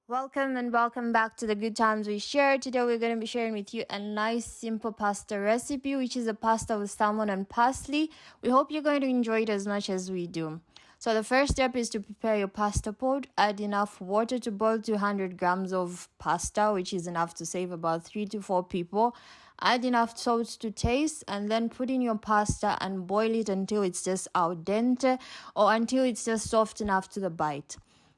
Welcome and welcome back to the Good Times We Share. Today we're going to be sharing with you a nice simple pasta recipe, which is a pasta with salmon and parsley. We hope you're going to enjoy it as much as we do. So the first step is to prepare your pasta pot. Add enough water to boil 200 grams of pasta, which is enough to save about 3 to 4 people. Add enough salt to taste and then put in your pasta and boil it until it's just al dente or until it's just soft enough to the bite.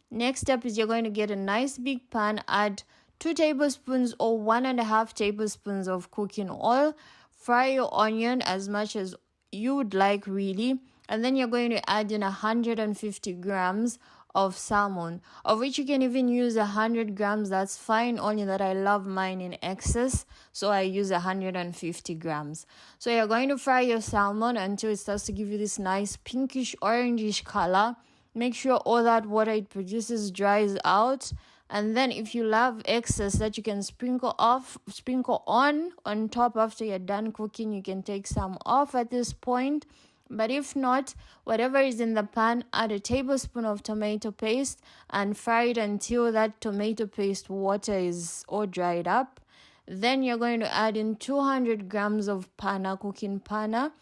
Next step is you're going to get a nice big pan, add 2 tablespoons or 1.5 tablespoons of cooking oil. Fry your onion as much as you would like really. And then you're going to add in 150 grams of salmon, of which you can even use 100 grams. That's fine, only that I love mine in excess, so I use 150 grams. So you're going to fry your salmon until it starts to give you this nice pinkish orangish color. Make sure all that water it produces dries out. And then if you love excess that you can sprinkle on top after you're done cooking, you can take some off at this point. But if not, whatever is in the pan, add a tablespoon of tomato paste and fry it until that tomato paste water is all dried up. Then you're going to add in 200 grams of cooking panna,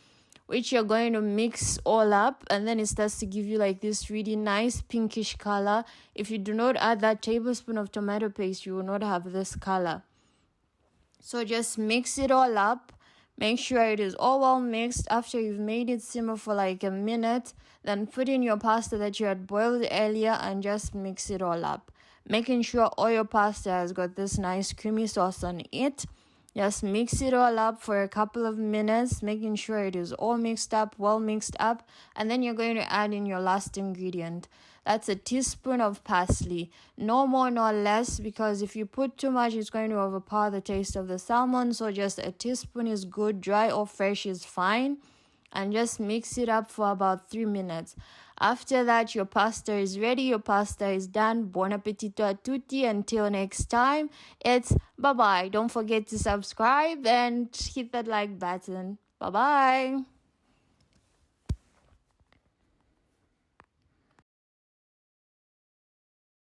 which you're going to mix all up, and then it starts to give you like this really nice pinkish color. If you do not add that tablespoon of tomato paste, you will not have this color. So just mix it all up. Make sure it is all well mixed. After you've made it simmer for like a minute, then put in your pasta that you had boiled earlier and just mix it all up. Making sure all your pasta has got this nice creamy sauce on it. Just mix it all up for a couple of minutes, making sure it is all mixed up, well mixed up. And then you're going to add in your last ingredient. That's a teaspoon of parsley. No more, no less, because if you put too much, it's going to overpower the taste of the salmon. So just a teaspoon is good. Dry or fresh is fine. And just mix it up for about 3 minutes. After that, your pasta is ready. Your pasta is done. Buon appetito a tutti. Until next time, it's bye-bye. Don't forget to subscribe and hit that like button. Bye-bye.